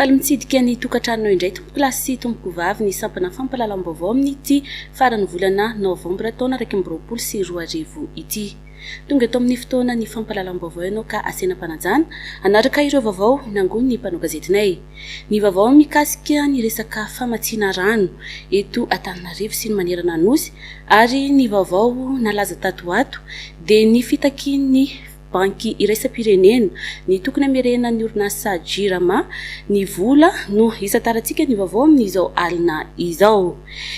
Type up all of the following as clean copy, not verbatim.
Faly mitsidika ny tokantrano indray tompoko lasy sy tompoko vavy ny sampana fampahalalam-baovao amin'ity farany volana novambra taona 2024 ity. Tonga eto amin'ny fotoana ny fampahalalam-baovao ianao ka asena-panajana anaraka ireo vaovao nangon'ny ny mpanao gazetinay. Ny vaovao mikasika ny resaka famatsiana rano eto Antananarivo sy ny manerana nosy ary ny vaovao nalaza tato ato dia ny fitakian'ny banky iraisam-pirenena ny tokony hamerena ny orinasa JIRAMA ny vola no isatarantsika ny vaovao amin'izao alina izao.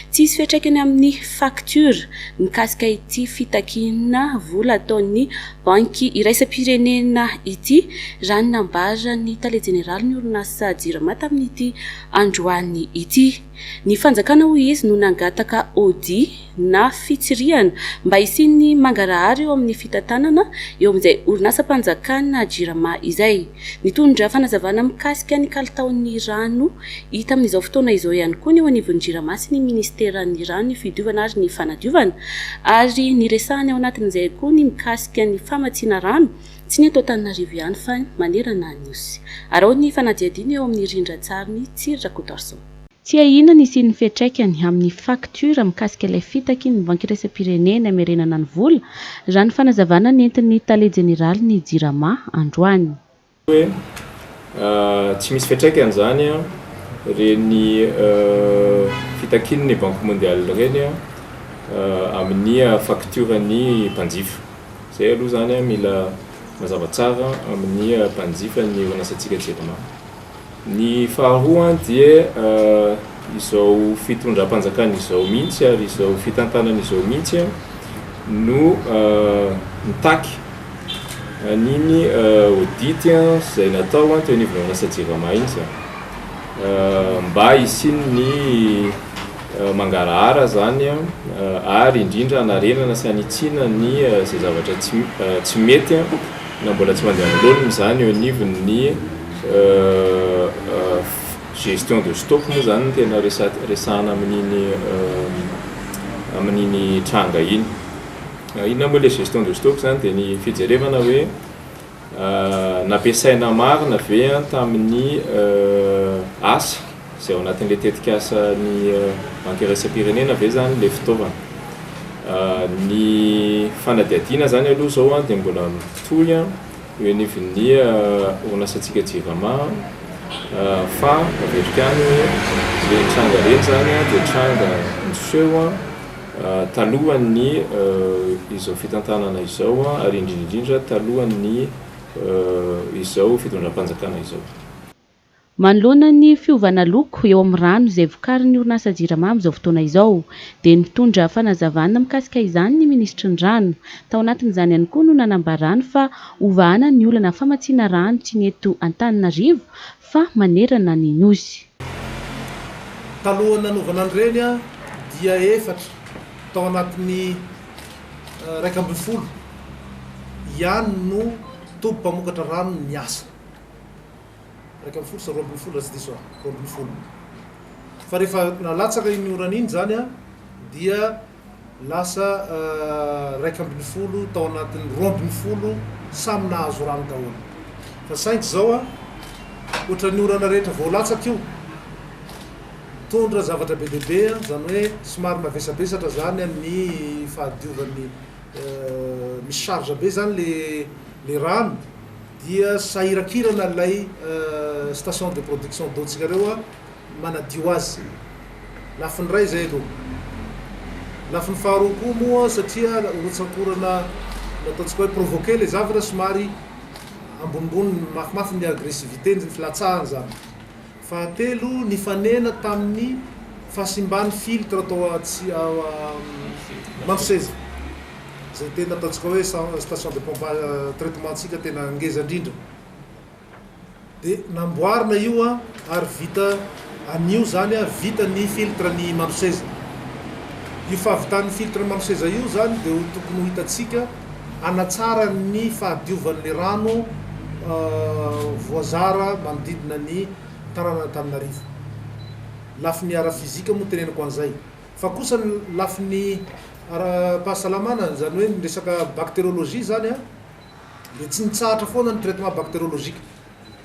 Tsisy fiantraikany amin'ny facture mikasika ity fitakiana vola ataon'ny banky iraisam-pirenena ity raha ny nambara ny tale jeneraly ny orinasa JIRAMA tamin'ity androany ity. Ny fanjakana ho izy no nangataka audit na fitsiriana mba isiany mangarahara eo amin'ny fitantanana eo amin'izay orinasa mpanjakana JIRAMA izay. Nitondra fanazavana mikasika ny kalitaon'ny rano hita amin'izao fotoana izao ihany koa ny eo anivon'ny JIRAMA sy ny ministeran'ny rano ny fidiovana ary ny fanadiovana ary ny resahany ao anatin'izay koa ny mikasika ny famatsiana rano tsy ny eto Antananarivo ihany fa manerana nosy. Arao ny fanadihadiana eo amin'ny rindran-tsary ny Tsirra Kotorson. Tsy ahina ny sy ny fiantraikany amin'ny facture mikasika ilay fitaky ny banky iraisam-pirenena hamerenana ny vola raha ny fanazavana nentin'ny tale jeneraly ny JIRAMA androany. Tsy misy fiantraikany zany reny fitakin'ny banque mondiale reny amin'ny facture-ny mpanjifa. Zay aloha zany mila mazava tsara amin'ny mpanjifa ny orinasанtsika JIRAMA. Ny faharoa dia izao fitondram-panjakana izao mihitsy ary izao fitantanana izao mihitsy no mitaky niny audit izay natao teo anivon'ny orinasa JIRAMA iny zany mba isiany mangarahara zany ary indrindra hanarenana sy hanitsiana ny izay zavatra tsy mety na mbola tsy mandeha milonina zany eo anivon'ny gestion de stock moa zany tena resahana amin'iny tranga iny. Inona moa le gestion de stock zany dia ny fijerevana hoe nampiasaina marina ve tamin'ny asa izay ao anatin'ilay tetika asan'ny banky iraisam-pirenena ve zany le fitaovana. Ny fanadihadiana zany aloha zao dia mbola mitohy eo anivon'ny orinasantsika JIRAMA fa avetrika any hoe le tranga reny zany dia tranga niseho talohan'ny izao fitantanana izao ary indrindrindra talohan'ny izao fitondram-panjakana izao. Manoloana ny fiovana loko eo amin'ny rano izay vokarin'ny orinasa JIRAMA amin'izao fotoana izao dia nitondra fanazavana mikasika izany ny ministry ny rano. Tao anatin'izany ihany koa no nanambarany fa ovahana ny olana famatsiana rano tsy ny eto Antananarivo fa manerana ny nosy. Talohan'ny nanaovana an'ireny dia efatra tao anatin'ny 12 ihany no toby mpamokatra rano niasa. 12 sa 12 raha tsy diso 12. Fa rehefa nalatsaka iny orana iny zany dia lasa 12 tao anatin'ny 12 samy nahazo rano daholo. Fa saingy zao ohatran'ny orana rehetra vao latsaka io tondra zavatra be dehibe zany hoe somary mavesabesatra zany ny fahadiovan'ny misy charge be zany le rano dia sahirakirana ilay station de production d'eau tsika reo manadio azy. Lafiny ray zay aloha. Lafiny faharoa koa moa satria rotsakorana nataontsika hoe provoquer le zavatra somary ambonimbony mafimafy ny agressivité ny filatsahana zany. Fahatelo ny fanena tamin'ny fasimbany filtre atao Mamoseza zay tena ataontsika hoe station de pompe traitement tsika tena ngeza indrindra. Dia namboarina io ary vita anio zany vita ny filtre ny Mamoseza. Io fahavitan'ny filtre Mamoseza io zany dia tokony ho hitantsika anatsara ny fahadiovan'ny rano voazara manodidina ny tanàna Antananarivo. Lafiny ara-fizika moa tenenako an'izay. Fa kosa lafiny ara-pahasalamana zany hoe ny resaka bactériologie zany dia tsy nitsahatra foana ny traitement bactériologique.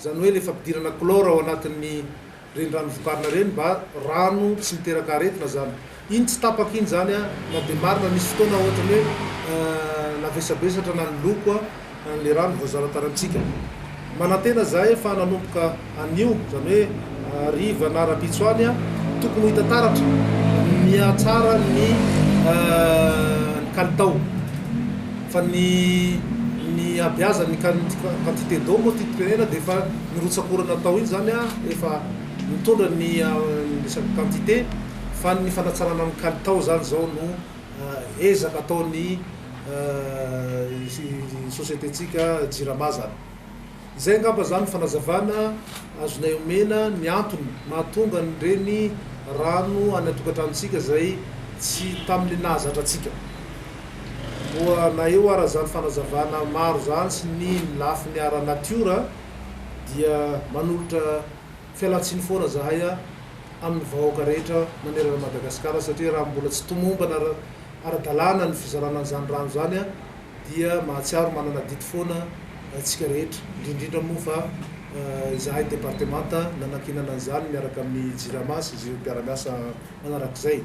zany hoe le fampidirana chlore ao anatin'ny reny rano vokarina reny mba rano tsy miteraka aretina zany iny tsy tapaka iny zany a na de marina misy fotoana ohatra hoe navesabesatra na ny loko le rano voazaratarantsika manantena zahay fa nanomboka anio zany hoe riva na rabitsoany a tokony hita taratra miatsara ny kalitao fa ny abiaza ny quantité d'eau moa titim-pirenena de efa nirotsakorana atao iny zany a efa mitondra ny quantité fa ny fanatsarana ny kalitao zany zao no ezaka ataony sociététsika Jirama zany zay ngamba zany fanazavana azonay omena ny antony mahatonga nyreny rano any atokantranotsika zay tsy tamin'ny nahazatratsika moa na eo ara zany fanazavana maro zany sy ny lafiny ara-natiora dia manolotra fialantsiny foana zahay a amin'ny vahoaka rehetra manerana Madagasikara satria raha mbola tsy tomombana ara-dalàna ny fizarana an'izany rano zany a dia mahatsiaro manana dity foana tsika rehetra indrindrindra moa fa zahay départementa nanakinana an'izany miaraka amin'ny Jirama sy ireo mpiara-miasa manarak'izay.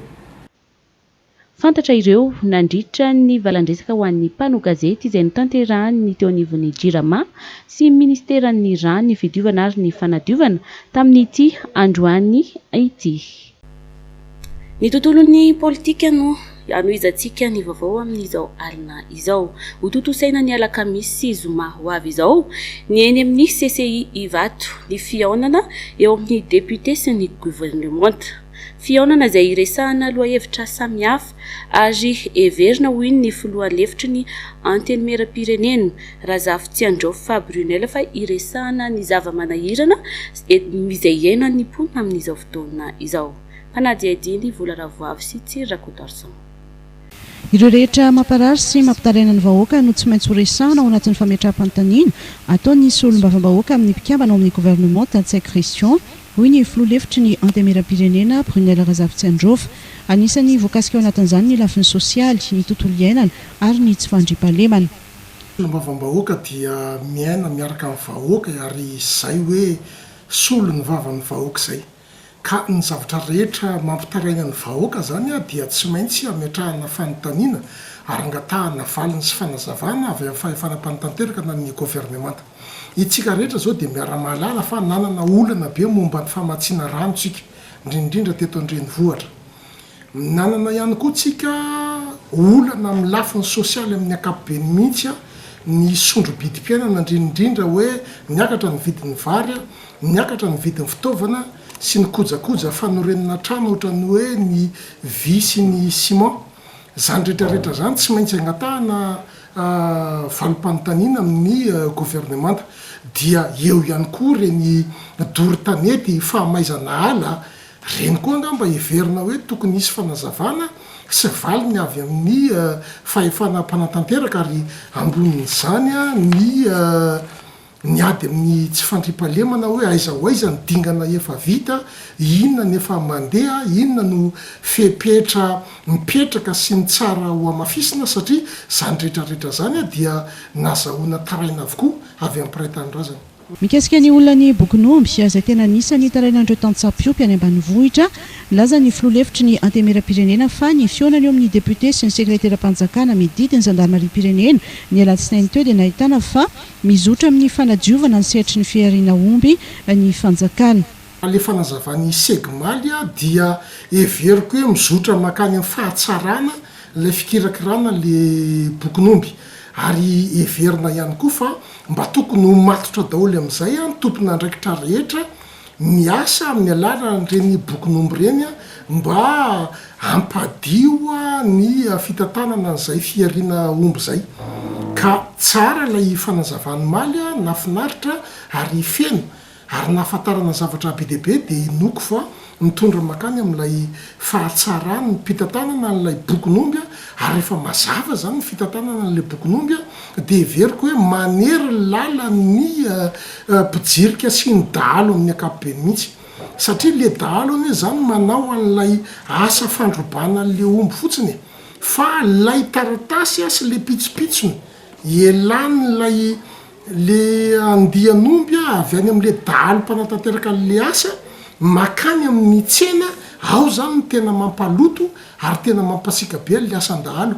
Fantatra ireo nandritra ny valandresaka ho an'ny mpano gazety izay notanterahan'ny teo anivon'ny Jirama sy ministeran'ny rano ny fidiovana ary ny fanadiovana tamin'ity androany ity. Ny tontolon'ny politika no anoizantsika ny vaovao amin'izao alina izao. Ho totosaina ny alakamisy sy zoma ho avy izao ny eny amin'ny CCI Ivato ny fihaonana eo amin'ny député sy ny gouvernement. Fihaonana izay iresahana lohahevitra samihafa ary heverina hoy ny filoha lefitry ny antenimera-pirenena Razafitsiandrôfa Brunel fa iresahana ny zava-manahirana izay iainan'ny mponina amin'izao fotoana izao. Fanadiadiny vola ravoavy sy Tsirakodarson. Ireo rehetra mamparary sy mampitaraina ny vahoaka no tsy maintsy horesahana ao anatin'ny fametraha-panontaniana ataony solombavam-bahoaka amin'ny mpikambana ao amin'ny gouvernement Tantsay Christian hoy ny filoha lefitry ny antemera-pirenena Brunel Razafitsiandrôfa. Anisan'ny voakasika ao anatin'izany ny lafiny sosialy, ny tontolo iainana ary ny tsy fandriam-pahalemana. Solombavam-bahoaka dia miaina miaraka amin'ny vahoaka ary izay hoe solo ny vavan'ny vahoaka izay. Ka ny zavatra rehetra mampitaraina ny vahoaka zany a dia tsy maintsy ametrahana fanontaniana ary angatahana valiny sy fanazavana avy amin'ny fahefanam-panotanteraka na ny gouvernement. Itsika rehetra zao dia miara-mahalala fa nanana olana be momba ny famatsiana rano tsika indrindrindra teto an-drenivohitra. Nanana ihany koa tsika olana amin'ny lafiny sosialy amin'ny ankapobeny mihitsy ny sondro-bidim-piainana indrindrindra hoe niakatra ny vidin'ny vary, niakatra ny vidin'ny fitaovana sy ny kojakoja fanorenana trano ohatra ny hoe ny vy sy ny ciment. Zany rehetrarehetra zany tsy maintsy angatahana valim-panontaniana amin'ny gouvernement. Dia eo ihany koa reny doro-tanety fahamaizana ala reny koa angamba heverina hoe tokony isy fanazavana sy valiny avy amin'ny fahefana mpanatanteraka ary ambonin'izany ny ady amin'ny tsy fandriam-pahalemana hoe aiza ho aiza ny dingana efa vita, inona ny efa mandeha, inona no fepetra mipetraka sy ny tsara ho amafisina satria zany rehetrarehetra zany dia nazahoana taraina avokoa avy amin'ny piray-tanindrazana. Mikasika ny olona ny Bokonomby izay tena anisany tarainandreo Tantsapiompy any ambanivohitra, laza ny filoha lefitry ny antemera-pirenena fa ny fihaonana eo amin'ny député sy ny sekretera-panjakana mididiny zandarmaria-pirenena ny alatsinainy teo dia nahitana fa mizotra amin'ny fanadiovana ny sehatry ny fiariana omby ny fanjakana. Le fanazavany Segmaly dia everiko hoe mizotra makany amin'ny fahatsarana le fikirakirana le Bokonomby. Ary heverina ihany koa fa mba tokony ho matotra daholo amin'izay ny tompon'andraikitra rehetra miasa amin'ny alalan'ireny Bokonomby reny mba hampadio ny fitantanana an'izay fiariana omby zay. Ka tsara ilay fanazavany maly nafinaritra ary feno ary nahafantarana zavatra be dia be dia inoko fa mitondra makany amin'ilay fahatsarany ny fitantanana n'ilay Bokonomby ary efa mazava zany ny fitantanana n'ilay Bokonomby dia everiko hoe manery lala ny mpijirika sy ny dahalo amin'ny ankapobeny mihitsy satria le dahalo anie zany manao an'ilay asa fandrobana an'le omby fotsiny fa lay taratasy sy le pitsopitsony elan'ilay le andianomby avy any am'le dalo mpanatanteraka le asa makany amin'ny tsena ao zany ny tena mampaloto ary tena mampasika be le asandahalo.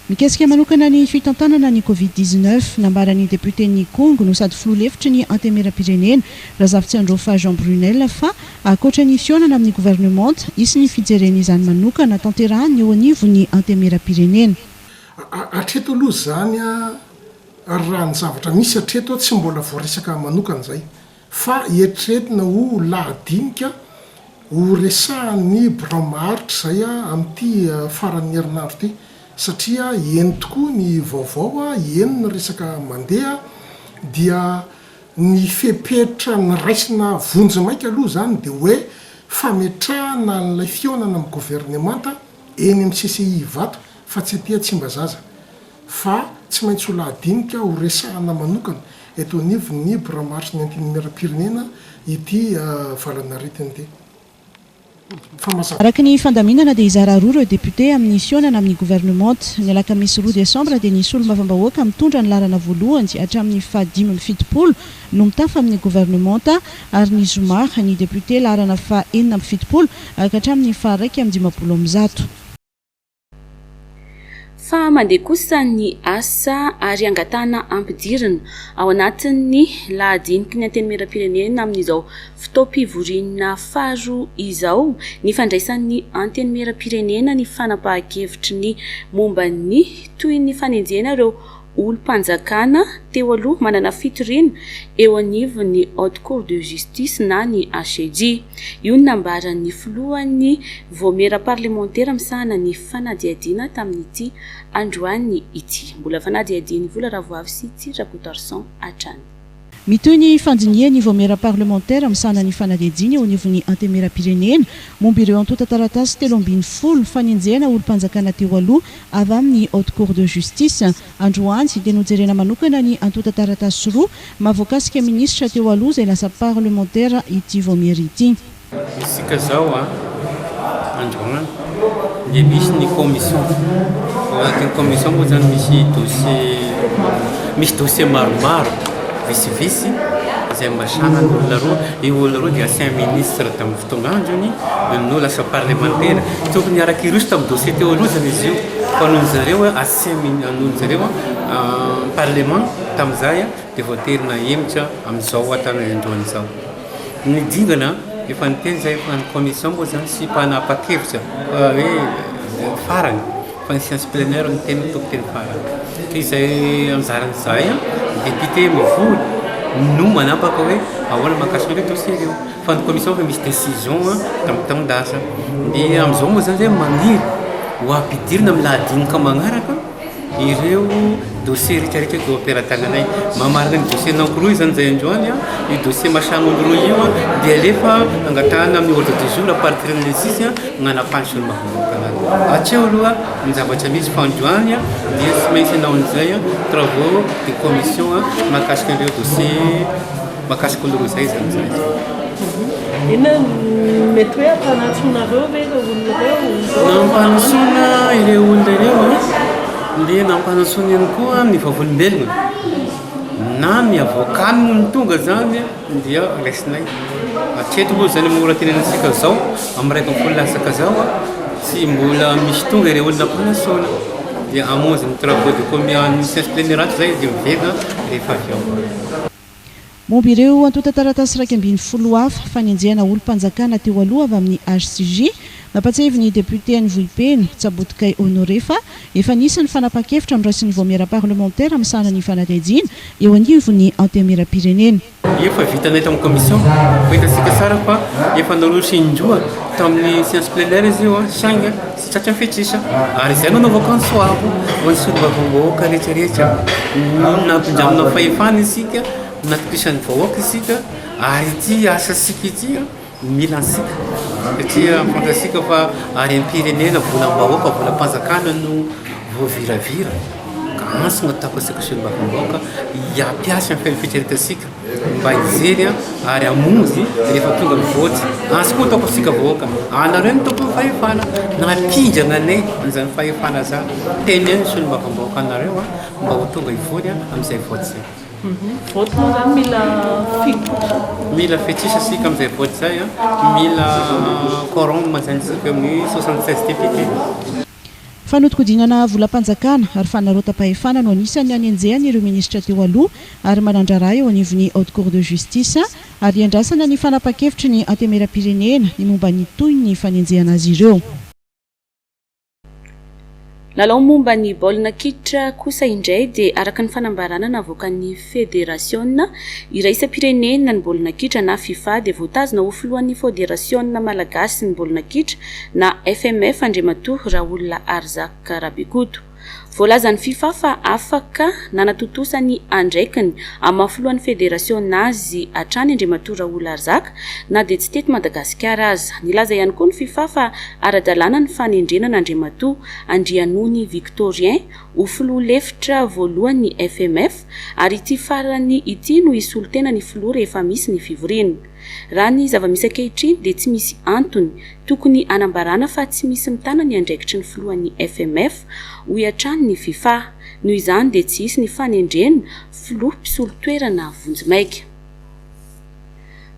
Mikasika manokana ny fitantanana ny Covid-19 nambarany député ny Congo no sady filoha-hevitry ny antemera-pirenena Razafy Androfa Jean Brunel fa akoatra ny fionana amin'ny gouvernement isy ny fijereny izany manokana tanterahany eo anivo ny antemera-pirenena. Atreto aloha zany raha ny zavatra misy atreto tsy mbola voaresaka manokana zay fa eritreretina ho lahadinika ho resahan'ny bramaritra zay amin'ity faran'ny herinandro ty satria eny tokoa ny vaovao eny ny resaka mandeha dia ny fepetra ny raisina vonjy maika aloha zany de hoe fametrahana n'ilay fionana amin'ny gouvernemanta eny amin'ny CCI vato fa tsy atia Tsimbazaza fa tsy maintsy ho lahadinika ho resahana manokana eto anivo ny bramaritra ny antemera-pirenena ity valanaretiny ty. Araka ny fandaminana dia izara roa ireo député amin'ny sionana amin'ny gouvernement ny alakamisy 2 décembre dia nisy olom-bavambahoaka mitondra ny lalana voalohany hatramin'ny fahadimy amby fitopolo no mitafa amin'ny gouvernement ary ny zoma ny député larana fa enina amby fitopolo ka hatramin'ny faharaiky amby 50. Fa mandeha kosa ny asa ary angatana ampidirina ao anatin'ny lahadiniky ny antenimera-pirenena amin'izao fotoam-pivoriana faro izao ny fandraisan'ny antenimera-pirenena ny fanapahan-kevitry ny momba ny toy ny fanenjena ireo olo-mpanjakana teo aloha manana fitoriana eo anivon'ny Haute Cour de Justice na ny HCJ. Io nambaran'ny filohan'ny voamera parlementaire misahana ny fanadiadiana tamin'ity androany ity. Mbola fanadiadiany vola Ravoavy sy Rakotarson Atrany. Mitoy ny fandiniany voamera parlementaire misahana ny fanadiadiana eo anivon'ny antemera-pirenena momba ireo antota taratasy 320 fanenjena olo-mpanjakana teo aloha avy amin'ny Haute Cour de Justice androany dia nojerena manokana ny antota taratasy roa mahavoakasika ministra teo aloha izay lasa parlementaire ity voamera ity. Isika zao androany dia misy ny commission anatin'ny commission moa zany misy dossier maromaro visivisi izay masana ny olona roa io olona roa dia ancien ministre tamin'ny fotoana androny no lasa parlementaire tokony araky irosy tamin'ny dossier teo aloha zany izy io fa nohony zareo nohony zareo parlement tamin'izay dia voaterina emitra amin'izao atana androany zao ny dingana efa niteny zay fa ny commission moa zany sy mpanapa-kevitra hoe farany fa ny science plenaire ny teny toko teny farany izay amin'zaran'izay député mivory no manapaka hoe ahoana mahakasika hoe dossier ireo fa ny commission fa misy décision tamin'ny taondasa dia amin'izao moa zany zay maniry ho ampidirina amin'ny lahadinika magnaraka ireo dossier rehetrarehetra coopératananay mamarina ny dossier nankoroa zany zay androany io dossier masan'olo roa io dia alefa angatahana amin'ny ordre du jour à partir ny 6 gnanapanso ny mahavoaka atseo aloha ny zavatra misy fa androany dia sy maintsy anao an'izay travaux de commission mahakasika ireo dossier mahakasika olo roa zay zany zay. Ina mety hoe ampanantsonareo ve ireo olona reo? Nampanantsona ireo olona ireo dia nampanantsony ihany koa ny vavolombelona na ny avokany no ny tonga zany dia resinay atreto moa zany mora tenenasika zao amin'ny raiky ny folo lasaka zao tsy mbola misy tonga ireo olona mpanantsona dia amonjy ny travaux de combien science plenaire zay dia mivega rehefa avy ao. Momba ireo antota taratasy 220 hafa fanenjehana olo-mpanjakana teo aloha avy amin'ny HCJ mampatsevy ny député any Vohipeny Tsabotikay Honoré fa efa nisy ny fanapahan-kevitra amin'iraisin'ny voamera parlementaire misahana ny fanadiadiana eo anivon'ny antemera-pirenena. Efa vitanay tamin'ny commission fa hitasika tsara fa efa narosy indroa tamin'ny science plenaire izy io sainga sy tratra fetrisa ary izay nanaovako ny soavo ho ny solom-bavambahoaka rehetrarehetra nampindramina fahefana isika natokisany vahoaka isika ary ity asa sika ity mila ansika satria fantasika fa ary am-pirenena volam-bahoaka volam-panjakana no voaviravira ka anso natako asika solom-bavambahoaka hiampiasa amin'ny fiainam-fitreretasika mba hijery ary amonjy rehefa tonga mivoaty anso koa ataoko asika vahoaka anareo ny toko fahefana napindrana anay an'izany fahefana zany teneny solom-bavambahoaka anareo mba ho tonga hivory amin'izay voaty zay. vote moa zany mila fetisa sika amin'izay vote zay mila quorum zany sika amin'ny 76 député. Fanotokodinana volam-panjakana ary fanarotam-pahefana no anisany anenjehany ireo ministra teo aloha ary manandrara eo anivon'ny haute cour de justice ary andrasana ny fanapa-kevitry ny antemera-pirenena ny momba ny toy ny fanenjehana azy ireo. Lalao momba ny baolina kitra kosa indray dia araka ny fanambarana navoakan'ny fédération iraisam-pirenena ny baolina kitra na FIFA dia voatazona ho filohan'ny fédération malagasy ny baolina kitra na FMF Andriamatoa Raoul Arzak Rabikoto. Voalazan'ny FIFA fa afaka nanatotosany andraikiny amafilohan'ny fédération nazy atrany Andriamatoa Raoul Arzak na dia tsy teto Madagasikara aza. Nilaza ihany koa ny FIFA fa ara-dalàna ny fanendrenana Andriamatoa Andrianony Victorien ho filoha lefitra voalohany FMF ary ity farany ity no isolo tena ny filoha rehefa misy ny fivoriana. Raha ny zava-misy ankehitriny dia tsy misy antony tokony anambarana fa tsy misy mitana ny andraikitry ny filohan'ny FMF ho iatrany ny FIFA. Noho izany dia tsy hisy ny fanendrena filoha mpisolo toerana vonjimaika.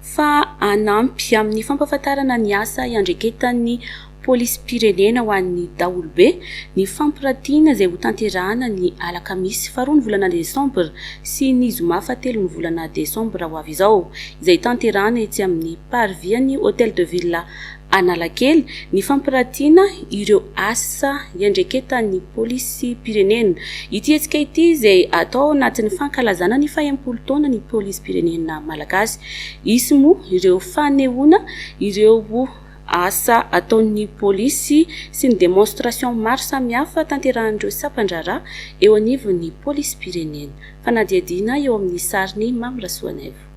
Fa anampy amin'ny fampahafantarana ny asa iandreketan'ny polisy pirenena ho an'ny daholobe ny fampiratiana izay ho tanterahana ny alakamisy 2 volana desambra sy ny zoma 7 volana desambra ho avy izao, izay tanterahana etsy amin'ny parvian'ny hôtel de ville Analakely ny fampiratiana ireo asa iandreketan'ny polisy pirenena. Ity hetsika ity izay atao anatin'ny fankalazana ny 70 taona ny polisy pirenena malagasy. Isy moa ireo fanehoana ireo asa ataon'ny polisy sy ny démonstration maro samihafa tanterahan'ireo sapandrara eo anivon'ny polisy pirenena. Fanadiadina eo amin'ny sariny Mamrasoanevo.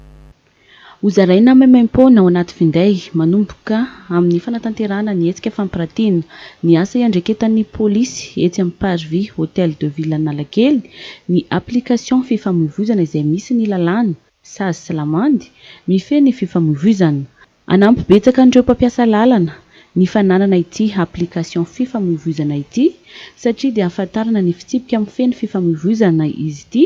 Hozaraina maimaim-pona ao anaty finday manomboka amin'ny fanatanterahana ny hetsika fampiratiana ny asa iandreketan'ny polisy etsy amin'ny parvis hôtel de ville Analakely ny application fifamoivoizana izay misy ny lalàna sazy sy lamandy mifehy ny fifamoivoizana. Anampy betsaka an'ireo mpampiasa lalana ny fananana ity application fifamoivoizana ity satria dia ahafantarana ny fitsipika mifehy ny fifamoivoizana izy ity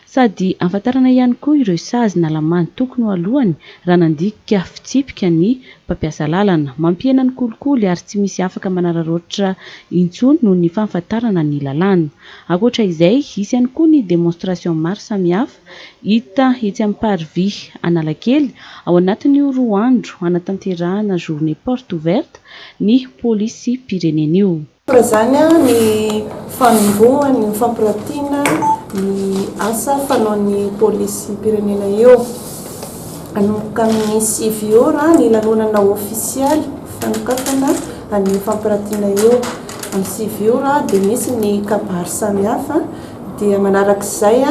sady ahafantarana ihany koa ireo sazy na lamany tokony ho alohany raha nandikika fitsipika ny mpampiasa lalana. Mampihena ny kolikoly ary tsy misy afaka manararaotra intsony noho ny fahafantarana ny lalàna. Ankoatra izay isy ihany koa ny démonstration maro samihafa hita etsy amin'ny parvis Analakely ao anatin'ny 2 andro anatanterahana journée porte ouverte ny polisy pirenena io. Zany ny fanombohany ny fampiratiana ny asa fanaon'ny polisy pirenena io anomboka amin'ny 7 ora ny lanonana ofisialy fanokafana ny fampiratiana io. Amin'ny 7 ora dia misy ny kabary samihafa dia manarak'izay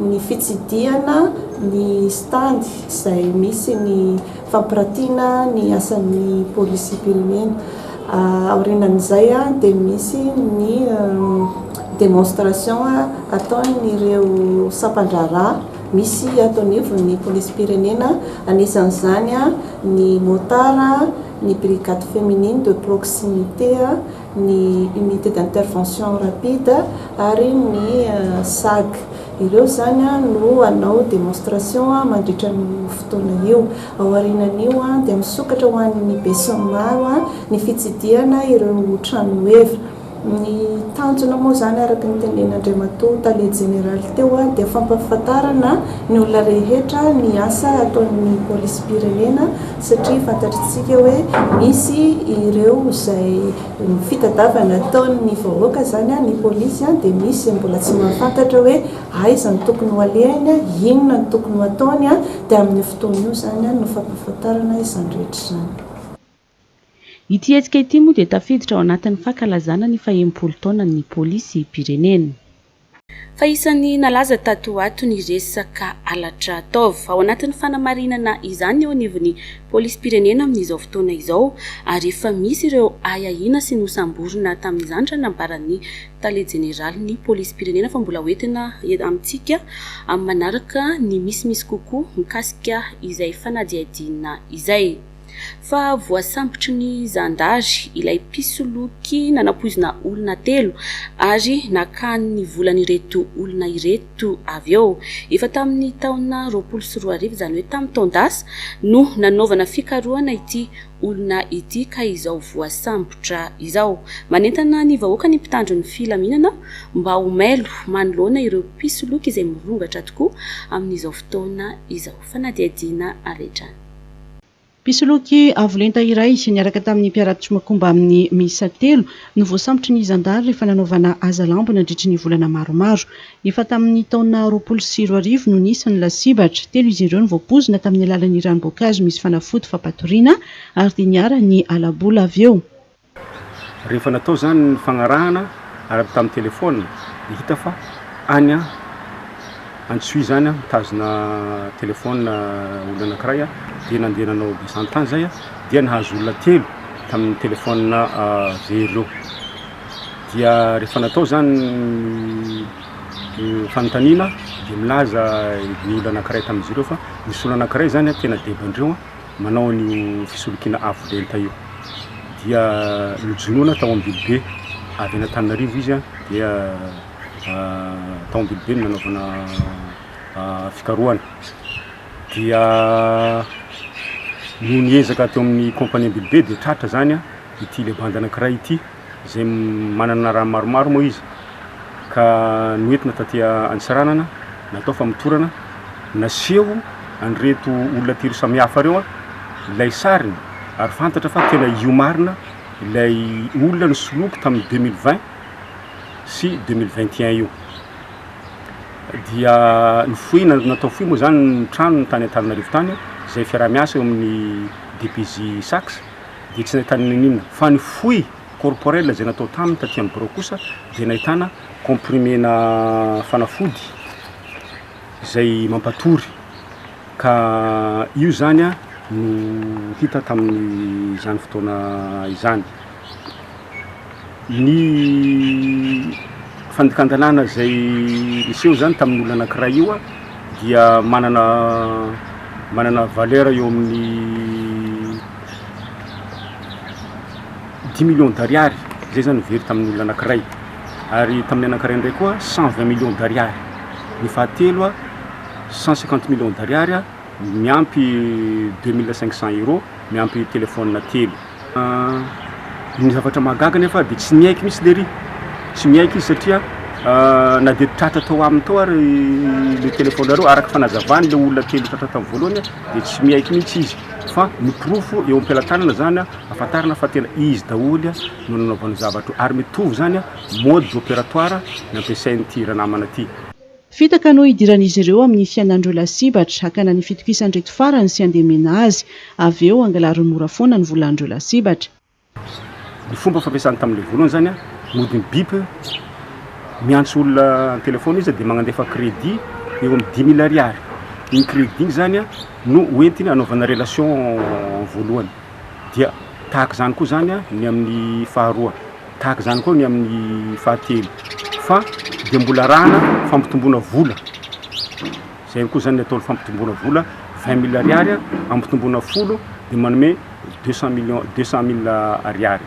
ny fitsidiana ny stand izay misy ny fampiratiana ny asan'ny polisy pirenena. Aorinan'izay dia misy ny démonstration ataon'ireo sapandrara misy ataon'ivon'ny polisy pirenena. Anisan'izany ny motara, ny brigade féminine de proximité, ny unité d'intervention rapide ary ny SAG. Ireo zany no anao démonstration mandritra ny fotoana io. Aorinan'io dia misokatra ho an'ny besinimaro maro ny fitsidiana ireo trano heva. Ny tanjona moa zany araka ny tenen'Andriamatoa tale général teo dia fampahafantarana ny olona rehetra ny asa ataon'ny polisy pirenena satria fantatritsika hoe misy ireo izay fitadiavana ataon'ny vahoaka zany ny polisy dia misy mbola tsy mahafantatra hoe aiza ny tokony ho alehany, inona ny tokony ho ataony dia amin'ny fotoana io zany no fampahafantarana izany rehetra izany. Ity hetsika ity moa dia tafiditra ao anatin'ny fankalazana ny 70 taona ny polisy pirenena. Fa isan'ny nalaza tato ato ny resaka alatra ataovy ao anatin'ny fanamarinana izany eo anivon'ny polisy pirenena amin'izao fotoana izao ary efa misy ireo ahahina sy nosamborina tamin'izany raha nambaran'ny tale général ny polisy pirenena fa mbola hoentina amintsika amin'ny manaraka ny misimisy kokoa mikasika izay fanadiadina izay. fa voasambotry ny zandary ilay pisoloky nanapoizina olona 3 ary nakany volany ireto olona ireto avy eo. Efa tamin'ny taona 2024 zany hoe tamin'ny taondasa no nanaovana fikarohana ity olona ity ka izao voasambotra izao. Manentana ny vahoaka ny mpitandro ny filaminana mba homelo manoloana ireo pisoloky izay mirongatra tokoa amin'izao fotoana izao. Fanadiadiana aretrany. Pisoloky avolenta iray niaraka tamin'ny mpiaratsy makomba amin'ny misa 3 no voasambotry ny zandary rehefa nanaovana asa lambo nandritry ny volana maromaro. Efa tamin'ny taona 2024 no nisy ny lasibatra 3 izy ireo ny voapozina tamin'ny alalan'ny ranom-boankazo misy fanafody fampatoriana ary dia niara ny alabola avy eo. Rehefa natao zany ny fagnarahana ary tamin'ny telefôna hita fa any Antsoy zany mitazona telefôna olona anankiray dia nandeha nanao desantany zay dia nahazo olona 3 tamin'ny telefôna zero. Dia rehefa natao zany fanontaniana dia milaza ny olona anankiray tamin'izy ireo fa misy olona anankiray zany tena debandreo manao ny fisolokiana avolenta io. Dia nojonoana tao Ambilobe avy Antananarivo izy dia tao Ambilobe nanaovana fikarohana. Dia no niezaka teo amin'ny kompania Ambilobe dia tratra zany ity le banda anankiray ity izay manana raha maromaro moa izy ka noentina taty Antsiranana natao famotorana naseho an'ireto olona 3 samihafa reo ilay sariny ary fantatra fa tena io marina ilay olona nisoloky tamin'ny 2020 sy 2021 io. Dia ny foy natao foy moa zany ny trano ny tany Antananarivo tany izay fiarah-miasa eo amin'ny DPJ Sax dia tsy nahitana ninona fa ny foy corporel izay natao taminy taty amin'ny bureau kosa dia nahitana comprimena fanafody izay mampatory ka io zany no hita tamin'ny zany fotoana izany. Ny fandekandanana izay niseho zany tamin'ny olona anankiray io dia manana valeur eo amin'ny 10 millions d'ariary zay zany very tamin'ny olona anankiray ary tamin'ny anankiray ndray koa 120 millions d'ariary. Ny fahatelo 150 millions d'ariary miampy 2500 € miampy telefôna 3. Ny zavatra mahagaga nefa dia tsy miaiky misy lery tsy miaiky izy satria na dia tratra tao aminy tao ary le telefôna reo araka fanazavany le olona 3 tratra tamin'ny voalohany dia tsy miaiky mihitsy izy fa miprofo eo am-pialatanana zany afantarana fa tena izy daholy no nanaovany zavatra ary mitovy zany mode opératoire nampiasain'ity ranamana ity. Fitaka no idiran'izy ireo amin'ny fiainandreo lasibatra hakana ny fitokisan-dreto farany sy andemena azy avy eo angalary mora foana ny volandreo lasibatra. Ny fomba fampiasany tamin'ilay voalohany zany modiny bip miantso olona ny telefôna izy dia magnandefa crédit eo amin'ny 10 000 ariary. Iny crédit iny zany no hoentiny anaovana relation voalohany dia tahaka zany koa zany ny amin'ny faharoa tahaka zany koa ny amin'ny fahatelo fa dia mbola rahana fampitomboana vola zay koa zany atao fampitomboana vola 20 000 ariary ampitomboana folo dia manome 200 000 ariary.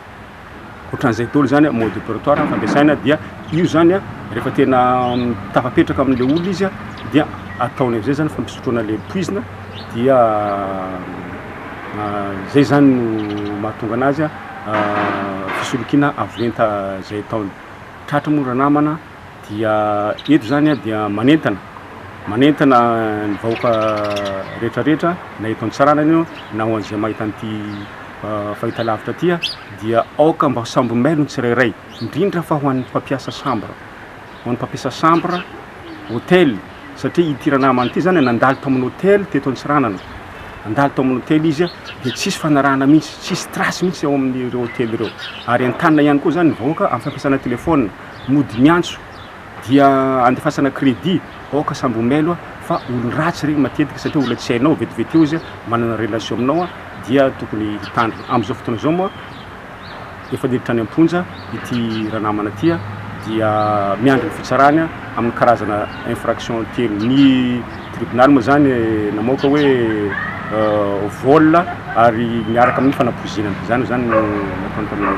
Ohatran'izay daholo zany mode opératoire fampiasaina dia io zany rehefa tena tafapetraka amin'ilay olona izy dia ataony am'izay zany fampisotroana le poizina dia zay zany no mahatonga anazy fisolokiana avolenta zay ataony. Tratra moa ranamana dia eto zany dia manentana ny vahoaka rehetrarehetra na eto Antsiranana io na ho an'izay mahita an'ity fahita lavitra tia dia aoka mba sambo mailony tsirairay indrindra fa ho an'ny mpampiasa chambre hôtel satria ity ranamana ity zany nandalo tao amin'ny hôtel teto Antsiranana andalo tao amin'ny hôtel izy dia tsisy fanarahana mihitsy tsisy trasy mihitsy ao amin'ireo hôtel ireo ary an-tanina ihany koa zany ny vahoaka amin'ny fampiasana telefôna mody miantso dia andefasana crédit aoka sambo mailo fa olo ratsy regny matetika satria olona tsy hainao vetivety eo izy manana relation aminao dia tokony hitandrina amin'izao fotoana zao moa efa niditra any am-ponja ity ranamana tia dia miandry ny fitsarany amin'ny karazana infraction telo. Ny tribunal moa zany namoaka hoe vol ary miaraka amin'ny fanapozinana zany natontaminay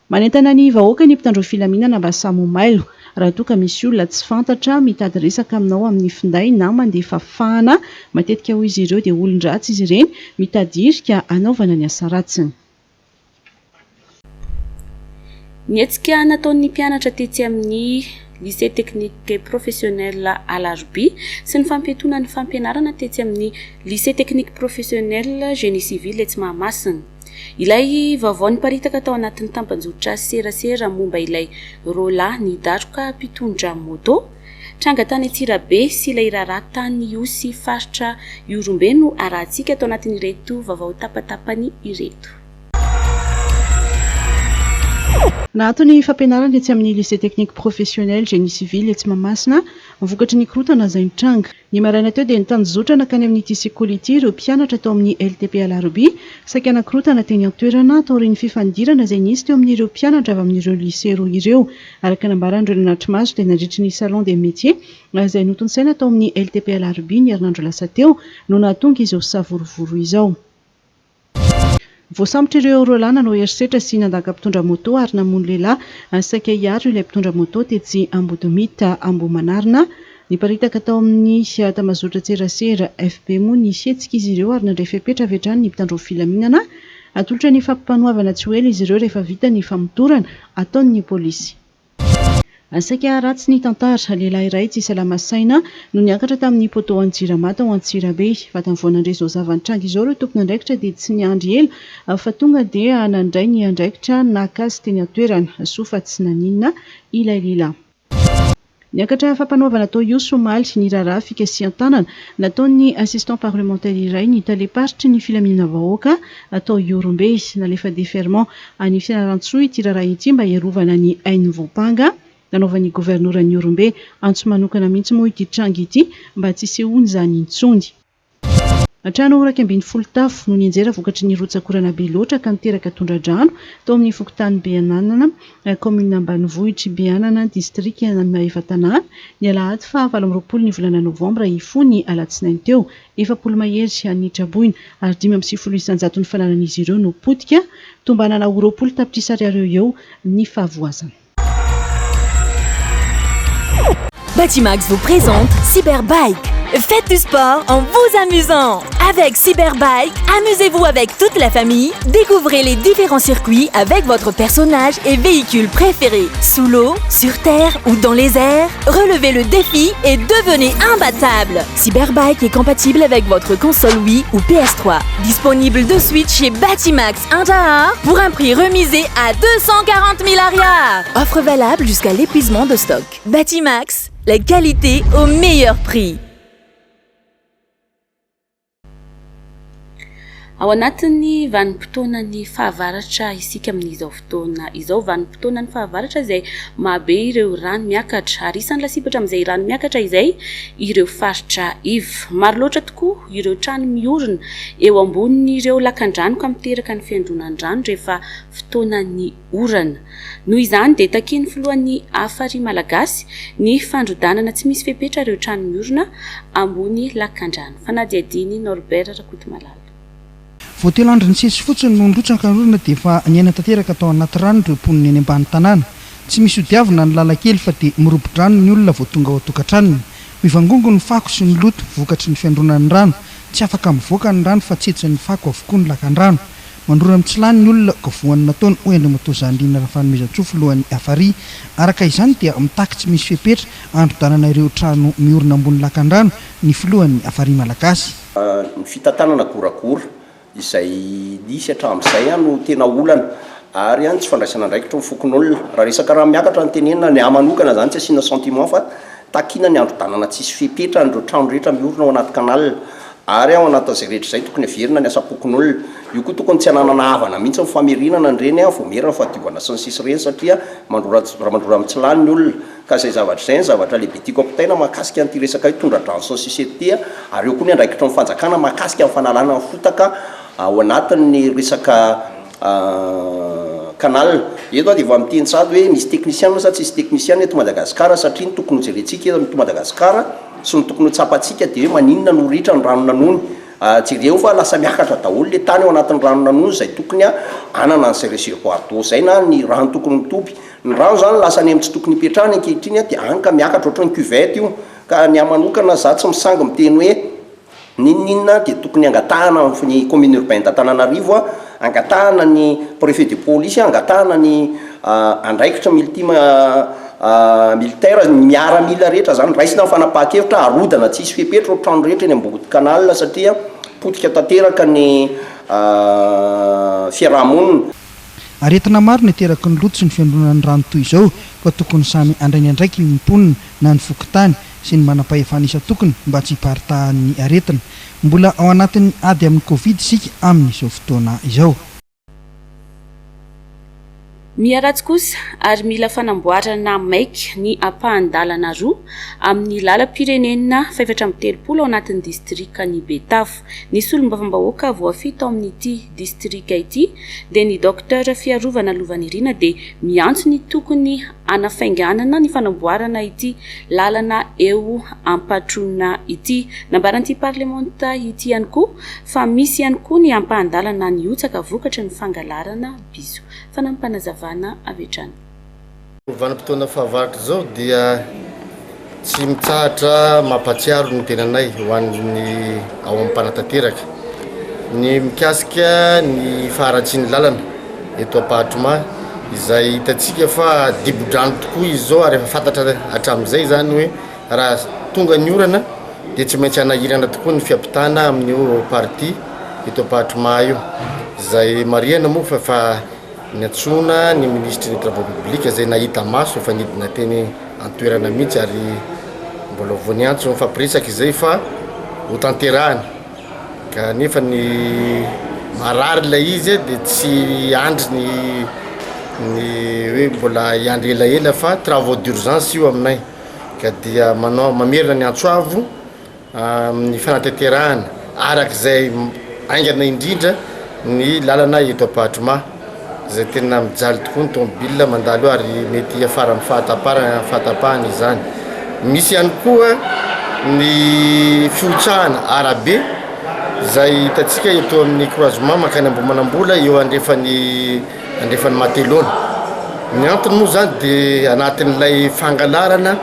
manentana ny vahoaka ny mpitandro filaminana mba samomailo raha toa ka misy olona tsy fantatra mitady resaka aminao amin'ny finday na mandeha fafahana matetika ho izy ireo dia olon-dratsy izy ireny mitady irika anaovana ny asa ratsiny. Nietsika nataon'ny mpianatra tetsy amin'ny lycée technique professionnel Alarby sy ny fampietona ny fampianarana tetsy amin'ny lycée technique professionnel génie civil etsy Mahamasina. Ilay vaovao niparitaka tao anatin'ny tampanjotra serasera momba ilay Rola nidatroka mpitondra moto tranga tany Tsirabe sy ilay raharaha tany io sy faritra Iorombe no arahantsika tao anatin'ireto vaovao tapatapany ireto. Nahatony fampianarana etsy amin'ny lycée technique professionnel génie civil etsy Mahamasina vokatry ny korotana izay nitranga. Ny maraina teo dia nitanjozotra nakany amin'ity sekoly ity ireo mpianatra tao amin'ny LTP Alarby saika nakorotana teny an-toerana tao reny fifandirana izay nisy teo amin'ireo mpianatra avy amin'ireo lycée roa ireo. Araka nambaran'ireo Nanatrimaso dia nandritry ny salon des métiers izay notonsaina tao amin'ny LTP Alarby ny herinandro lasa teo no nahatonga izao savorovoro izao. Voasambotra ireo Rola nanao herisetra sy nandaka mpitondra moto ary namono lehilahy saika hiaro ilay mpitondra moto tetsy Ambodimita Ambohimanarina. Niparitaka tao amin'ny tambazotra tserasera FB moa ny fihetsika izy ireo ary nandray fepetra avy hatrany ny mpitandro filaminana atolotra ny fampanoavana tsy ho ela izy ireo rehefa vita ny famotorana ataon'ny polisy. Saika ratsy ny tantara lehilahy iray tsy salama saina no niakatra tamin'ny poto Anjiramata ao Antsirabe fa tamin'ny voanandray izao zavantranga izao ireo tompony andraikitra dia tsy niandry ela fa tonga dia nandray ny andraikitra nakazy teny an-toerana sofa tsy naninona ilay lehilahy. Niakatra fampanaovana tao io somaly ny raharaha fikasihan-tanana nataon'ny assistant parlementaire iray ny taleparitry ny filaminana vahoaka atao Iorombe nalefa déferment any Fianarantsoa ity raharaha ity mba iarovana ny hainy voapanga. Nanaovan'ny governoran'ny Iorombe antso manokana mihitsy moa ity tranga ity mba tsy sehoany izany intsony. Trano iraika ambin'ny folo tafo no nianjera vokatry ny rotsakorana be loatra ka niteraka tondradrano tao amin'ny fokontany Beananana, commune Ambanivohitra Beanana, district Maevatanana, ny alahady fa 20 ny volana novambra ifony alatsinainy teo, 7 mahery ny traboina ary 5.9 isanjato ny fananan'izy ireo no potika, tombanana 20 tapitrisa ariary eo ny fahavoazana. Batimax vous présente Cyberbike. Faites du sport en vous amusant. Avec Cyberbike, amusez-vous avec toute la famille. Découvrez les différents circuits avec votre personnage et véhicule préféré. Sous l'eau, sur terre ou dans les airs, relevez le défi et devenez imbattable. Cyberbike est compatible avec votre console Wii ou PS3. Disponible de suite chez Batimax Indahar pour un prix remisé à 240 000 ariars. Offre valable jusqu'à l'épuisement de stock. Batimax, la qualité au meilleur prix. Ao anatin'ny vanim-potoanany fahavaratra isika amin'izao fotoana izao, vanim-potoanany fahavaratra izay mahabe ireo rano miakatra ary isan'ny lasipatra amin'izay rano miakatra izay ireo faritra ivo. Maro loatra tokoa ireo trano miorina eo ambonin'ireo lakan-drano ka miteraka ny fiandronan-drano rehefa fotoanany orana. Noho izany dia takiany filohan'ny afary malagasy ny fandrodanana tsy misy fepetra ireo trano miorina ambony lakan-drano. Fanadiadiny Norbert Rakotomalala. Voatelo andro ny sesy fotsiny no ndrotsaka orona dia efa niaina tanteraka tao anaty rano ireo mponina eny ambany tanàna. Tsy misy odiavina ny lalakely fa dia mirobo-drano ny olona vao tonga ao an-tokantranony. Mivangongo ny fako sy ny loto vokatry ny fiandronan'ny rano. Tsy afaka mivoaka ny rano fa tsetsa ny fako avokoa ny lakan-drano. Mandrora mitsilany ny olona govoan'ny nataony oendry motozandrina raha fanomezan-tsofo lohan'ny afary. Araka izany dia mitaky tsy misy fepetra androdanana ireo trano miorina ambony lakan-drano ny filohan'ny afary malagasy. Ny fitantanana gorakora izay nisy hatramin'izay no tena olana ary tsy fandraisana andraikitra mifokon'olona raha resaka raha miakatra ny tenenina ny amanokana zany tsy asiana sentiment fa takina ny androdanana tsisy fepetra andreo trano rehetra miorina ao anaty kanal ary ao anatin'izay rehetra izay tokony averina ny asapokon'olona io koa tokony tsy hananana havana mihitsy mifamerenana ny reny vomerana fahadiovana sy ny sisy reny satria mandrora mitsilany ny olona ka izay zavatra izay ny zavatra lehibe tiako ampitaina mahakasika an'ity resaka tondradrano sy ny sisy ety ary eo koa ny andraikitra ny fanjakana mahakasika amin'ny fanalana ny fotaka ao anatin'ny resaka canal eto dia efa miteny sady hoe misy technicien sa tsy misy technicien eto Madagasikara satria ny tokony hojerentsika eto Madagasikara sy ny tokony hotsapatsika dia hoe maninona no ritra ny ranonanony jereo fa lasa miakatra daholo le tany ao anatin'ny ranonanony zay tokony anana ny réservoir d'eau zay na ny rano tokony mitopy ny rano zany lasa ny tsy tokony hipetrahany ankehitriny dia any ka miakatra ohatran'ny cuvette io ka ny amanokana za tsy misangy miteny hoe ninninna dia tokony angatahana ny commune urbaine d'Antananarivo angatahana ny préfet de police angatahana ny andraikitra militaire miaramila rehetra zany raisina ny fanapahan-kevitra arodana tsisy fepetra o trano rehetra eny ambody canal satria potika tanteraka ny fiarahamonina. Aretina maro ny ateraky ny loto sy ny fiandronan'ny rano toy izao fa tokony samy andrainy andraiky ny mponina na ny fokotany sy ny manam-pahefanisa tokony mba tsy hiparitahan'ny aretina. Mbola ao anatin'ny ady amin'ny Covid sika amin'izao fotoana izao. Miaratsy kosa ary mila fanamboarana maiky ny ampahan-dalana roa amin'ny lalam-pirenena 730 ao anatin'ny distrika ny Betafo. Ny solombavambahoaka voafito ao amin'ity distrika ity dia ny docteur fiarovana lovanirina dia miantso ny tokony anafainganana ny fanamboarana ity lalana eo ampatrona ity. Nambaran'ity parlementa ity ihany koa fa misy ihany koa ny ampahan-dalana ny otsaka vokatra ny fangalarana biso. Fanampanazavana avetrany. Vanim-potoana fahavaratra zao dia tsy mitsahatra mampatsiaro ny tenanay ho an'ny ao amin'ny mpanatanteraka. Ny mikasika ny faharatsiany lalana eto Ampahatroma izay hitatsika fa dibo-drano tokoa izy zao ary efa fantatra hatramin'izay zany hoe raha tonga ny orana dia tsy maintsy hanahirana tokoa ny fiampitana amin'io parti eto Ampahatroma io. Izay mariana moa fa ny atsona ny ministre des travaux publics zay nahita maso efa nidina teny antoerana mihitsy ary mbola voaniantso mifampiresaka izay fa ho tanterahany ka nefa ny marary ilay izy dia tsy andry ny hoe mbola iandry elaela fa travaux d'urgence io aminay ka dia manao mamerina ny antsoavo amin'ny fanatanterahana arak'izay aingana indrindra ny lalana eto Ampahatroma zay tena mijaly tokoa ny tomobile mandalo ary mety afara amin'ny fahatapahana izany. Misy ihany koa ny fiotsahana arabe izay hitatsika eto amin'ny croisement makany Ambohimanambola eo andrefan'ny Matelona. Ny antony moa zany dia anatin'ilay fangalarana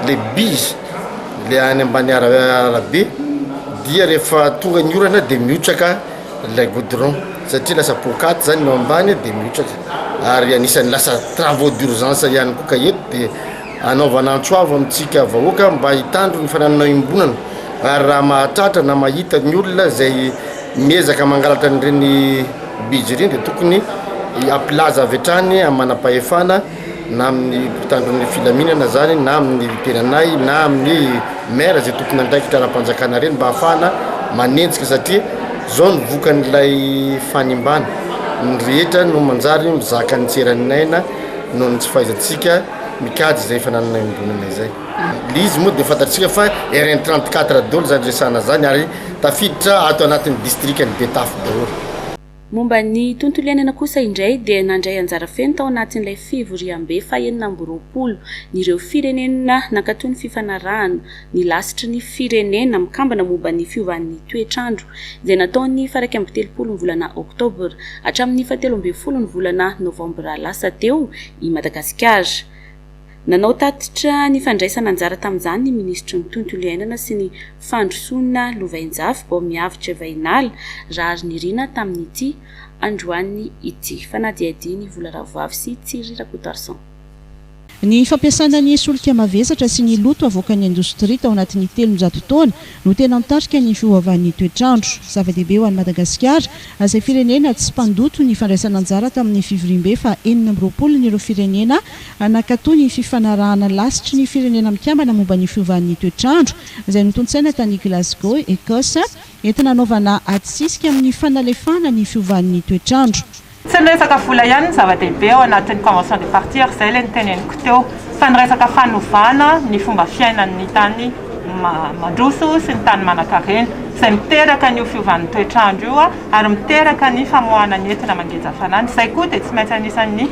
le bus le any ambany arabe dia rehefa tonga ny orana dia miotsaka ilay goudron satria lasa pokaty zany no ambany dia miotraka ary anisan'ny lasa travaux d'urgence ihany koa ka eto dia anaovana antsoavo amintsika vahoaka mba hitandro ny fananana imbonana ary raha mahatratra na mahita ny olona zay miezaka mangalatra n'ireny bizy ireny dia tokony aplaza avy hatrany amin'ny manam-pahefana na amin'ny mpitandron'ny filaminana zany na amin'ny tenanay na amin'ny maire zay tokony andraikitra ara-panjakana reny mba hafahana manenjika satria zao ny vokan'ilay fanimbana ny rehetra no manjary mizaka ny tseraninaina no ny tsy fahaizantsika mikady zay fananana imbonana izay. Izy moa dia fantatsika fa RN 34 daholo zany resana zany ary tafiditra ato anatin'ny distrika ny Betafo daholo. Momba ny tontolo iainana kosa indray dia nandray anjara feno tao anatin'ilay fivoriam-be fahaenina amby roapolo nireo firenena nankatoy ny fifanarahana ny lasitry ny firenena mikambana momba ny fiovan'ny toetrandro izay nataony faraika amby 30 ny volana Oktobra hatramin'ny 17 ny volana Novambra lasa teo i Madagasikara. Nanao tatitra ny fandraisana anjara tamin'izany ny ministra ny tontolo iainana sy ny fandrosoana Lovainjafy Miavitra Vainala rary nirina tamin'ity androany ity. Fanadiadiny vola Ravavy sy Tsiry Rakotarson. Ny fampiasana ny solika mavesatra sy ny loto avoakan'ny indostria tao anatin'ny 13 taona no tena mitarika ny fiovavan'ny toetrandro. Zava-dehibe ho an'i Madagasikara izay firenena tsy mpandoto ny fandraisana anjara tamin'ny fivoriam-be fa 20 n'ireo firenena nankatoy ny fifanarahana lasitry ny firenena mikambana momba ny fiovan'ny toetrandro izay notontsaina tany Glasgow, Écosse, entina anaovana atsisika amin'ny fanalefana ny fiovan'ny toetrandro. Tsy resaka vola ihany zava-dehibe ao anatin'ny convention de partir izay ilay niteneniko teo fa ny resaka fanovana ny fomba fiainan'ny tany mandroso sy ny tany manan-karena izay miteraka ny fiovan'ny toetrandro io ary miteraka ny famoahana ny entina mangeja hafanana. Izay koa dia tsy maintsy anisan'ny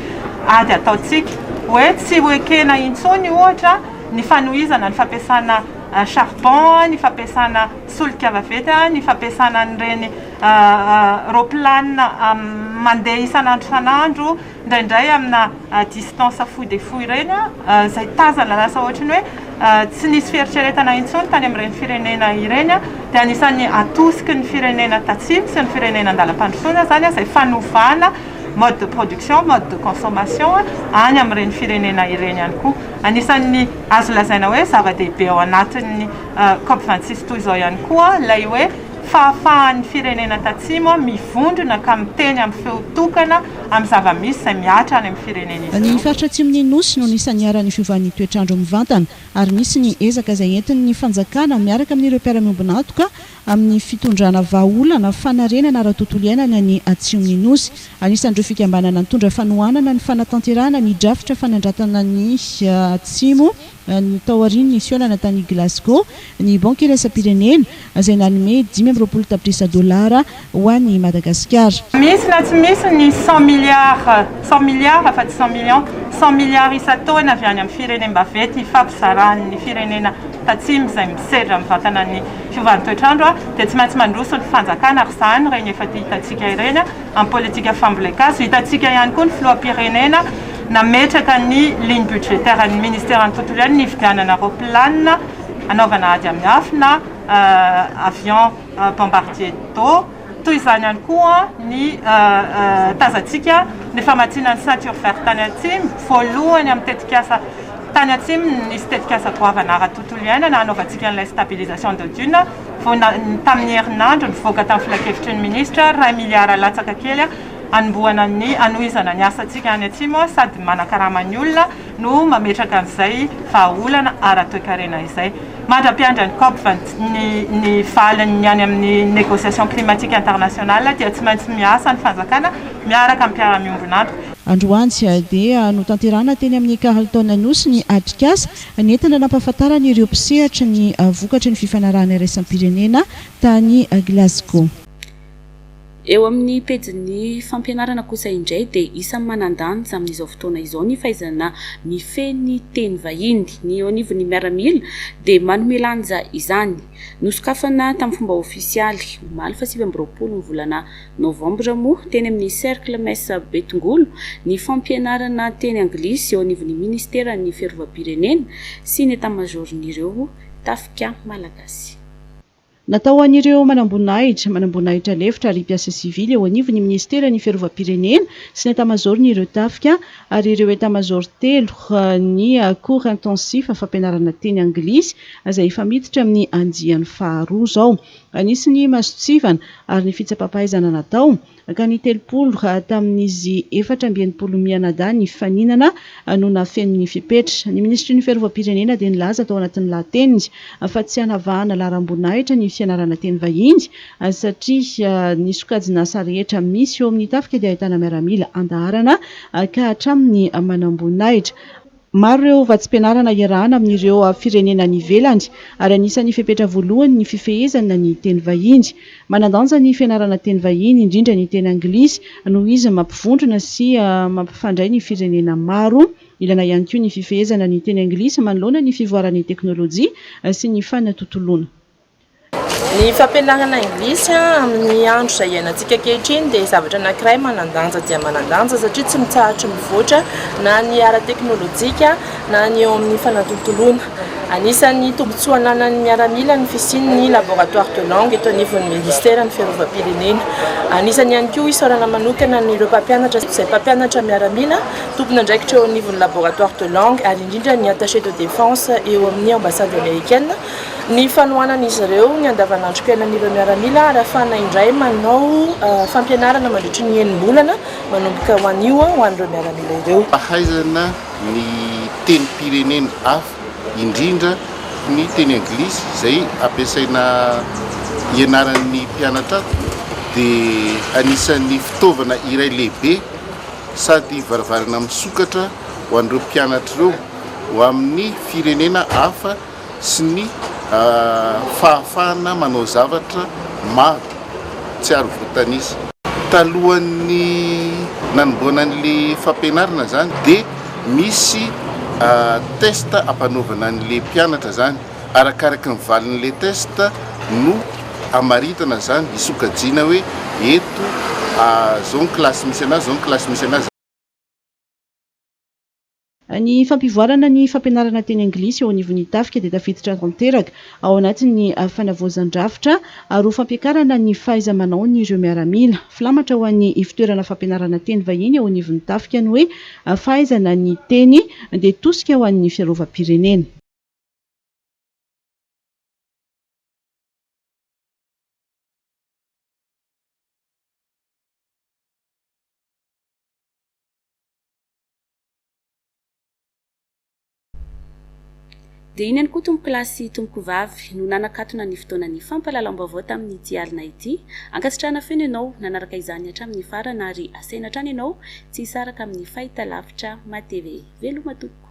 ady ataontsika hoe tsy hoekena intsony ohatra ny fanohizana ny fampiasana charbon, ny fampiasana solika vaventy, ny fampiasana an'ireny roplanina mandeha isan'andro indraindray amina distance fohy dia fohy ireny izay tazana lasa ohatrany hoe tsy nisy fieritreretana intsony tany amin'ireny firenena ireny dia anisan'ny atosiky ny firenena tatsimo sy ny firenena andalam-pandrosoana zany izay fanovana mode de production, mode de consommation any amin'ireny firenena ireny ihany koa. Anisan'ny azo lazaina hoe zava-dehibe ao anatin'ny COP26 toy izao ihany koa ilay hoe fahafahan'ny firenena tatsimo mivondrona ka miteny amin'ny feo tokana amin'ny zava-misy izay miatra any amin'ny firenena izy. Ny faritra atsimon'ny nosy no nisan'ny aran'ny fiovan'ny toetrandro mivantana ary misy ny ezaka izay entin'ny fanjakana miaraka amin'ireo mpiara-miombona atoka amin'ny fitondrana vahaolana fanarenana ara-tontolo iainana ny atsimon'ny nosy. Anisan'ireo fikambanana nitondra fanohanana ny fanatanterahana ny drafitra fanandratana ny atsimo ny tao aorian'ny fiolana tany Glasgow ny banky iraisam-pirenena izay nanome $10 ho an'ny Madagasikara. Misy na tsy misy ny 100 milliards fa tsy 100 millions 100 milliards isan-taona avy any amin'ny firenena-bavety fampizarany firenena tatsimo izay misedra mivantana ny fiovan'ny toetrandro dia tsy maintsy mandroso ny fanjakana ary izany ireny efa hitantsika ireny amin'ny politika fambolekasy hitantsika ihany koa ny filoham-pirenena nametraka ny ligne budgétaire ny ministère ny tontolo iainana ny fividianana roplanina anaovana ady amin'ny afina avion bombardier d'eau toy izany ihany koa ny tazantsika ny famatsiana ny ceinture verte tany atsimo voalohany amin'ny tetikasa tany atsimo nisy tetikasa goavana ara-tontolo iainana anaovantsika n'ilay stabilisation de dune tamin'ny herinandro nivoaka tamin'ny filakevitry ny ministra 1 milliard latsaka kely anombohana ny anohizana ny asantsika any atsimo sady manakarama ny olona no mametraka an'izay vahaolana ara-toekarena izay. Mandra-piandra ny COP ny valiny any amin'ny négociation climatique internationale dia tsy maintsy miasa ny fanjakana miaraka amin'ny mpiara-miombona atoka. Androany dia no tanterahana teny amin'ny Carleton nosy ny Adrikasa nentina nampahafantarana ireo mpisehatra ny vokatry ny fifanarahana iraisam-pirenena tany Glasgow. Eo amin'ny pejin'ny fampianarana kosa indray dia isan'ny manan-danja amin'izao fotoana izao ny fahaizana mifehy teny vahiny. Ny anivon'ny miaramila dia manome lanja izany. Nosokafana tamin'ny fomba ofisialy omaly fa 2020 ny volana novambra moa teny amin'ny cercle messa Betongolo ny fampianarana teny anglisy eo anivon'ny ministera ny fiarovam-pirenena sy ny etat-majorn'ireo tafika malagasy. Natao an'ireo manamboninahitra lefitra ary mpiasa sivily eo anivon'ny ministera ny fiarovam-pirenena sy ny etat-majorny ireo tafika ary ireo etat-major telo ny cours intensif fampianarana teny anglisy izay efa miditra amin'ny andiany faharoa zao. Anisy masotsivana ary ny fitsapampahaizana natao ka ny 30 tamin'izy 490 mianadahy ny faninana no nafen'ny fipetra. Ny ministry ny fiarovam-pirenena dia nilaza tao anatin'ny lahateny fa tsy hanavahana laharam-boninahitra ny fianarana teny vahiny satria ny sokajina asa rehetra misy eo amin'ny tafika dia ahitana miaramila andaharana ka hatramin'ny manam-boninahitra. Maro ireo vatsim-pianarana iarahana amin'ireo firenena ny ivelany ary anisan'ny fipetra voalohany ny fifehezana ny teny vahiny. Manan-danja ny fianarana teny vahiny indrindra ny teny anglisy noho izy mampivondrona sy mampifandray ny firenena maro. Ilana ihany koa ny fifehezana ny teny anglisy manoloana ny fivoaran'ny teknôlôjia sy ny fanatontoloana. Ny fampianarana anglisy amin'ny andro izay iainantsika ankehitriny dia zavatra anankiray manan-danja dia manan-danja satria tsy mitsahatra mivoatra na ny ara-teknôlôjika na ny eo amin'ny fanatontoloana. Anisan'ny tombotsoa ananan'ny miaramila ny fisian'ny laboratoire de langue eto anivon'ny ministera ny fiarovam-pirenena. Anisany ihany koa isaorana manokana n'ireo mpampianatra izay mpampianatra miaramila tompona andraikitra eo anivon'ny laboratoire de langue ary indrindra ny attaché de défense eo amin'ny ambassade américaine. Ny fanohanan'izy ireo ny andavanandrom-piainan'ireo miaramila ary ahafahana indray manao fampianarana mandritra ny enim-bolana manomboka ho an'io ho an'ireo miaramila ireo. Fahaizana ny tenim-pirenena hafa indrindra ny teny anglisy izay ampiasaina ianaran'ny mpianatra dia anisan'ny fitaovana iray lehibe sady varavarana misokatra ho an'ireo mpianatra ireo ho amin'ny firenena hafa sy ny fahafahana manao zavatra maro tsy aro voatanisa. Talohan'ny nanomboana an'ilay fampianarana zany dia misy testa ampanaovana an'ilay mpianatra zany arakaraky ny valin'le testa no amaritana zany isokajiana hoe eto zao ny klasy misy anazy zao ny klasy misy anazy. Ny fampivoarana ny fampianarana teny anglisy eo anivon'ny tafika dia tafiditra tanteraka ao anatin'ny fanavoazan-drafitra ary ho fampiakarana ny fahaiza-manao ny ireo miaramila. Filamatra ho an'ny fitoerana fampianarana teny vahiny eo anivon'ny tafika ny hoe fahaizana ny teny dia tosika ho an'ny fiarovam-pirenena. Dia iny ihany koa tompoko lahy sy tompoko vavy no nanakatona ny fotoanan'ny fampahalalam-baovao tamin'ity alina ity. Ankasitrahana feno ianao nanaraka izany hatramin'ny farana ary asaina hatrany ianao tsy hisaraka amin'ny fahitalavitra matv. Veloma tompoko.